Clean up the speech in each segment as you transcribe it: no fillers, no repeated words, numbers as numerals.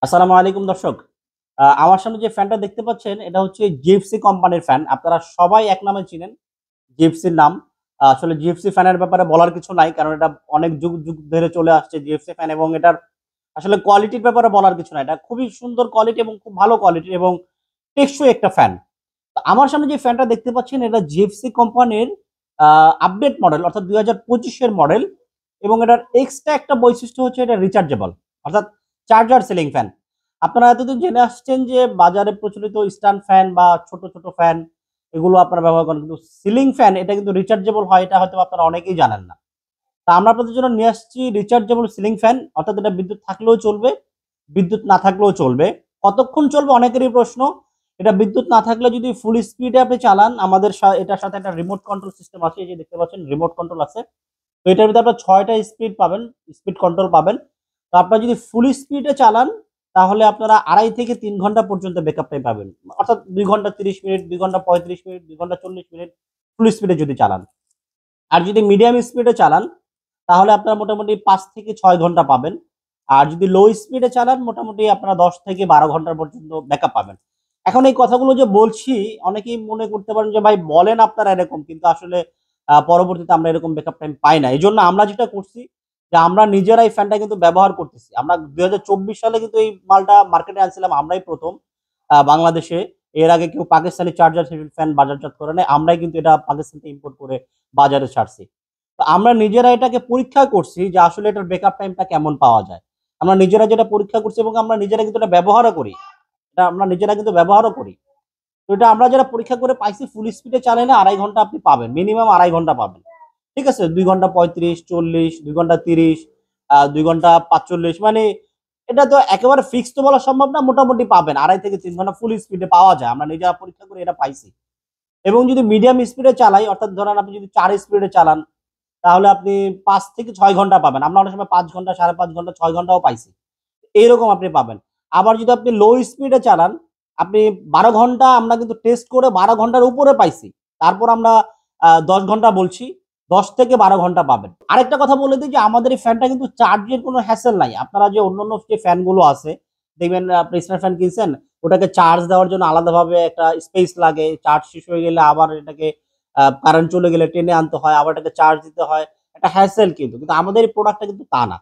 আসসালামু আলাইকুম দর্শক। আমার সামনে যে ফ্যানটা দেখতে পাচ্ছেন এটা হচ্ছে জিএফসি কোম্পানির ফ্যান। আপনারা সবাই এক নামে চিনেন জিএফসির নাম। আসলে জিএফসি ফ্যানের ব্যাপারে বলার কিছু নাই। কারণ এটা অনেক যুগ, যুগ ধরে চলে আসছে জিএফসি ফ্যান এবং এটার আসলে কোয়ালিটির ব্যাপারে বলার কিছু নাই। এটা খুবই সুন্দর কোয়ালিটি এবং খুব ভালো কোয়ালিটির এবং টেকসই একটা ফ্যান। তো আমার সামনে যে ফ্যানটা দেখতে পাচ্ছেন এটা জিএফসি কোম্পানির আপডেট মডেল অর্থাৎ ২০২৫ এর মডেল এবং এটার এক্সট্রা একটা বৈশিষ্ট্য হচ্ছে এটা রিচার্জেবল অর্থাৎ চার্জার সিলিং ফ্যান। আপনারা এতদিন জেনে আসছেন যে বাজারে প্রচলিত স্ট্যান্ড ফ্যান বা ছোট, ছোট ফ্যান এগুলো আপনারা ব্যবহার করেন। কিন্তু সিলিং ফ্যান এটা কিন্তু রিচার্জেবল হয় এটা হয়তো আপনারা অনেকেই জানেন না। তা আমরা আপনাদের জন্য নিয়ে আসছি রিচার্জেবল সিলিং ফ্যান অর্থাৎ এটা বিদ্যুৎ থাকলেও চলবে, বিদ্যুৎ না থাকলেও চলবে। কতক্ষণ চলবে অনেকেরই প্রশ্ন। এটা বিদ্যুৎ না থাকলে যদি ফুল স্পিডে আপনি চালান আমাদের এটার সাথে একটা রিমোট কন্ট্রোল সিস্টেম আছে। এই যে দেখতে পাচ্ছেন রিমোট কন্ট্রোল আছে। তো এটার ভিতরে আপনার ৬ টা স্পিড পাবেন, স্পিড কন্ট্রোল পাবেন। তো আপনারা যদি ফুল স্পিডে চালান তাহলে আপনারা ২.৫ থেকে ৩ ঘন্টা পর্যন্ত ব্যাকআপ টাইম পাবেন। অর্থাৎ ২ ঘন্টা ৩০ মিনিট, ২ ঘন্টা ৩৫ মিনিট, ২ ঘন্টা ৪০ মিনিট ফুল স্পিডে যদি চালান। আর যদি মিডিয়াম স্পিডে চালান তাহলে আপনারা মোটামুটি ৫ থেকে ৬ ঘন্টা পাবেন। আর যদি লো স্পিডে চালান মোটামুটি আপনারা ১০ থেকে ১২ ঘন্টা পর্যন্ত ব্যাকআপ পাবেন। এখন এই কথাগুলো যে বলছি অনেকেই মনে করতে পারেন যে ভাই বলেন আপনারা এরকম কিন্তু আসলে পরবর্তীতে আমরা এরকম ব্যাকআপ টাইম পাই না। এজন্য আমরা যেটা করছি যে আমরা নিজেরা এই ফ্যানটা কিন্তু ব্যবহার করতেছি। আমরা ২০২৪ সালে কিন্তু এই মালটা মার্কেটে আনছিলাম আমরাই ১ম বাংলাদেশে। এর আগে কেউ পাকিস্তানি চার্জার ফ্যান বাজারজাত করে নাই। আমরাই কিন্তু এটা পাকিস্তান থেকে ইম্পোর্ট করে বাজারে ছাড়ছি। তো আমরা নিজেরা এটাকে পরীক্ষা করছি যে আসলে এটার ব্যাকআপ টাইমটা কেমন পাওয়া যায়। আমরা নিজেরা যেটা পরীক্ষা করছি এবং আমরা নিজেরা কিন্তু এটা ব্যবহারও করি। এটা আমরা নিজেরা কিন্তু ব্যবহারও করি। তো এটা আমরা যারা পরীক্ষা করে পাইছি ফুল স্পিডে চালাইলে ২.৫ ঘন্টা আপনি পাবেন। মিনিমাম ২.৫ ঘন্টা পাবেন। ঠিক আছে? ২ ঘন্টা ৩৫, ৪০, ২ ঘন্টা ৩০, ২ ঘন্টা ৪৫ মানে এটা তো একেবারে ফিক্সড তো বলা সম্ভব না। মোটামুটি পাবেন। ২.৫ থেকে ৩ ঘন্টা ফুল স্পিডে পাওয়া যায়। আমরা নিজেরা পরীক্ষা করে এটা পাইছি। এবং যদি মিডিয়াম স্পিডে চালাই অর্থাৎ ধরেন আপনি যদি ৪ স্পিডে চালান তাহলে আপনি ৫ থেকে ৬ ঘন্টা পাবেন। আমরা অনেক সময় ৫ ঘন্টা, ৫.৫ ঘন্টা, ৬ ঘন্টাও পাইছি। এইরকম আপনি পাবেন। আবার যদি আপনি লো স্পিডে চালান, আপনি ১২ ঘন্টা আমরা কিন্তু টেস্ট করে ১২ ঘন্টার উপরে পাইছি। তারপর আমরা ১০ ঘন্টা বলছি। ১০ থেকে ১২ ঘন্টা পাবেন। আরেকটা কথা বলে দিই যে আমাদের এই ফ্যানটা কিন্তু চার্জের কোনো হ্যাসেল নাই। আপনারা যে অন্যান্য যে ফ্যানগুলো আছে, দেখবেন আপনি স্ট্যান্ড ফ্যান কিনছেন, ওটাকে চার্জ দেওয়ার জন্য আলাদাভাবে একটা স্পেস লাগে। চার্জ শেষ হয়ে গেলে আবার এটাকে কারেন্ট চলে গেলে টেনে আনতে হয়, আবার এটাকে চার্জ দিতে হয়। একটা হ্যাসেল কিন্তু। কিন্তু আমাদের এই প্রোডাক্টটা কিন্তু তা না।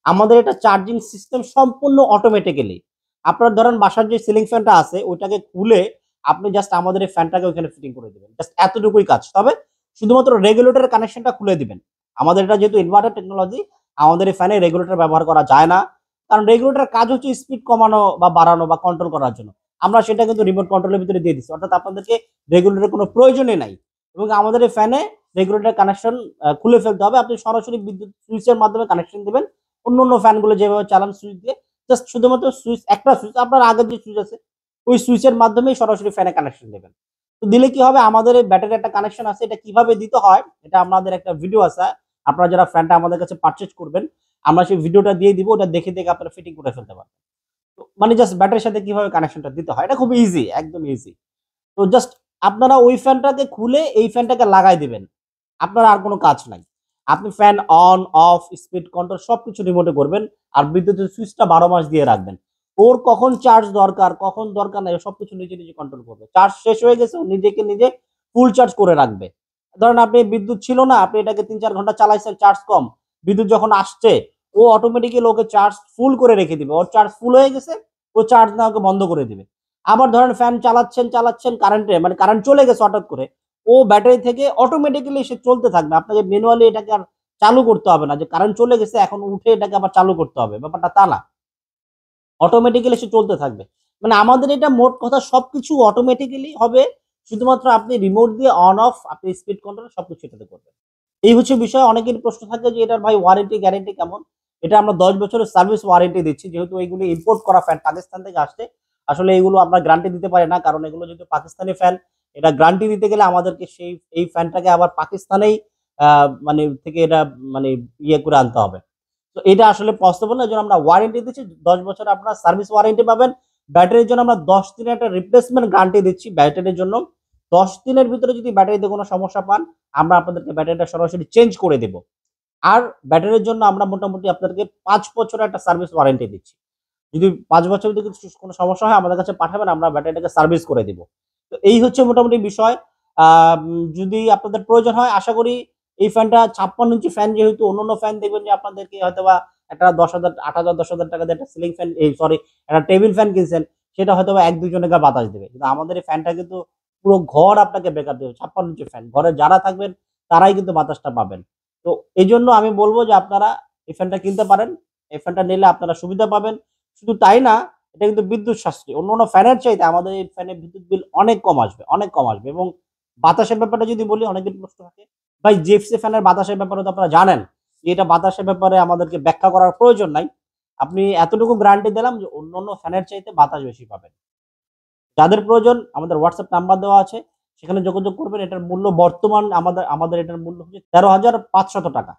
আমাদের এটা চার্জিং সিস্টেম সম্পূর্ণ অটোমেটিক্যালি। আপনার ধরেন বাসার যে সিলিং ফ্যানটা আছে ওইটাকে খুলে আপনি জাস্ট আমাদের এই ফ্যানটাকে ওইখানে ফিটিং করে দিবেন। জাস্ট এতটুকুই কাজ। তবে শুধুমাত্র রেগুলেটরের কানেকশনটা খুলে দিবেন। আমাদের এটা যেহেতু ইনভার্টার টেকনোলজি, আমাদের এই ফ্যানে রেগুলেটর ব্যবহার করা যায় না। কারণ রেগুলেটরের কাজ হচ্ছে স্পিড কমানো বা বাড়ানো বা কন্ট্রোল করার জন্য। আমরা সেটা কিন্তু রিমোট কন্ট্রোলের ভিতরে দিয়ে দিচ্ছি। অর্থাৎ আপনাদেরকে রেগুলেটরের কোনো প্রয়োজনই নাই। এবং আমাদের এই ফ্যানে রেগুলেটর কানেকশন খুলে ফেলতে হবে। আপনি সরাসরি বিদ্যুৎ সুইচের মাধ্যমে কানেকশন দিবেন। অন্যান্য ফ্যানগুলো যেভাবে চালান সুইচ দিয়ে জাস্ট শুধুমাত্র সুইচ একটা সুইচ আপনার আগের যে সুইচ আছে ওই সুইচের মাধ্যমেই সরাসরি ফ্যানে কানেকশন দেবেন। তো দিলে কি হবে আমাদের এই ব্যাটারির একটা কানেকশন আছে এটা কিভাবে দিতে হয় এটা আমাদের একটা ভিডিও আছে। আপনারা যারা ফ্যানটা আমাদের কাছে পারচেজ করবেন আমরা সেই ভিডিওটা দিয়ে দিব ওটা দেখে দেখে আপনারা ফিটিং করে ফেলতে পারবেন। তো মানে জাস্ট ব্যাটারির সাথে কিভাবে কানেকশনটা দিতে হয় এটা খুব ইজি একদম ইজি। তো জাস্ট আপনারা ওই ফ্যানটাকে খুলে এই ফ্যানটাকে লাগাই দিবেন। আপনার আর কোনো কাজ নাই। আপনি fan on, of, speed control সবকিছু রিমোটে করবেন। আর বিদ্যুতের সুইচটা ১২ মাস দিয়ে রাখবেন। ওর কখন চার্জ দরকার, কখন দরকার নাই সবকিছু নিজে, নিজে কন্ট্রোল করবে। চার্জ শেষ হয়ে গেছে ও নিজেকে নিজে ফুল চার্জ করে রাখবে। ধরেন আপনি বিদ্যুৎ ছিল না, আপনি এটাকে ৩-৪ ঘন্টা চালাইছেন চার্জ কম। বিদ্যুৎ যখন আসছে ও অটোমেটিক্যালি ওকে চার্জ ফুল করে রেখে দিবে। ওর চার্জ ফুল হয়ে গেছে, ও চার্জ নেওয়াকে বন্ধ করে দিবে। আবার ধরেন ফ্যান চালাচ্ছেন কারেন্টে মানে কারেন্ট চলে গেছে হঠাৎ করে। ও ব্যাটারি থেকে অটোমেটিক্যালি সে চলতে থাকবে। আপনাকে ম্যানুয়ালি এটাকে আর চালু করতে হবে না যে কারেন্ট চলে গেছে এখন উঠে এটাকে আবার চালু করতে হবে। ব্যাপারটা তা না। অটোমেটিক্যালি সে চলতে থাকবে। মানে আমাদের এটা মোট কথা সবকিছু অটোমেটিক্যালি হবে। শুধুমাত্র আপনি রিমোট দিয়ে অন অফ আপনি স্পিড কন্ট্রোল সবকিছু এটাতে করবেন। এই হচ্ছে বিষয়। অনেকেরই প্রশ্ন থাকে যে এটার ভাই ওয়ারেন্টি গ্যারান্টি কেমন? এটা আমরা ১০ বছরের সার্ভিস ওয়ারেন্টি দিচ্ছি। যেহেতু এগুলো ইম্পোর্ট করা ফ্যান পাকিস্তান থেকে আসছে। আসলে এগুলো আমরা গ্যারান্টি দিতে পারি না। কারণ এগুলো যেহেতু পাকিস্তানি ফ্যান, এটা গ্যারান্টি দিতে গেলে আমাদেরকে এই ফ্যানটাকে আবার পাকিস্তানেই মানে থেকে এটা মানে ইয়ে করে আনতে হবে। তো এটা আসলে পসিবল না। এজন্য আমরা ওয়ারেন্টি দিচ্ছি। ১০ বছর আপনার সার্ভিস ওয়ারেন্টি পাবেন। ব্যাটারির জন্য আমরা ১০ দিনের একটা রিপ্লেসমেন্ট গ্যারান্টি দিচ্ছি ব্যাটারির জন্য। ১০ দিনের ভিতরে যদি ব্যাটারিতে কোনো সমস্যা পান, আমরা আপনাদেরকে ব্যাটারিটা সরাসরি চেঞ্জ করে দেব। আর ব্যাটারির জন্য আমরা মোটামুটি আপনাদেরকে ৫ বছরের একটা সার্ভিস ওয়ারেন্টি দিচ্ছি। যদি 5 বছর যদি কোনো সমস্যা হয় আমাদের কাছে পাঠাবেন, আমরা ব্যাটারিটাকে সার্ভিস করে দিব। তো এই হচ্ছে মোটামুটি বিষয়। যদি আপনাদের প্রয়োজন হয় আশা করি এই ফ্যানটা 56 ইঞ্চি ফ্যান, যেহেতু অন্যান্য ফ্যান দেখবেন যে আপনাদেরকে হয়তোবা একটা 10,000 8,000 10,000 টাকা দিয়ে একটা সিলিং ফ্যান, এই সরি, একটা টেবিল ফ্যান কিনছেন, সেটা হয়তোবা ১-২ জনকে বাতাস দেবে। কিন্তু আমাদের এই ফ্যানটা কিন্তু পুরো ঘর আপনাকে ব্যাকআপ দেবে। 56 ইঞ্চি ফ্যান। ঘরে যারা থাকবেন তারাই কিন্তু বাতাসটা পাবেন। তো এজন্য আমি বলব যে আপনারা এই ফ্যানটা কিনতে পারেন। এই ফ্যানটা নিলে আপনারা সুবিধা পাবেন। শুধু তাই না, এটা কিন্তু বিদ্যুৎ সাশ্রয়ী। অন্যান্য ফ্যানের চাইতে আমাদের এই ফ্যানের বিদ্যুৎ বিল অনেক কম আসবে, অনেক কম আসবে। এবং বাতাসের ব্যাপারটা যদি বলি, অনেকের প্রশ্ন থাকে, ভাই জিএফসি ফ্যানের বাতাসের ব্যাপারে তো আপনারা জানেন যে এটা বাতাসের ব্যাপারে আমাদেরকে ব্যাখ্যা করার প্রয়োজন নাই। আপনি এতটুকু গ্যারান্টি দিলাম যে অন্যান্য ফ্যানের চাইতে বাতাস বেশি পাবেন। যাদের প্রয়োজন আমাদের WhatsApp নাম্বার দেওয়া আছে। সেখানে যোগাযোগ করবেন। এটার মূল্য বর্তমান আমাদের এটার মূল্য হচ্ছে ৳১৩,৫০০ টাকা।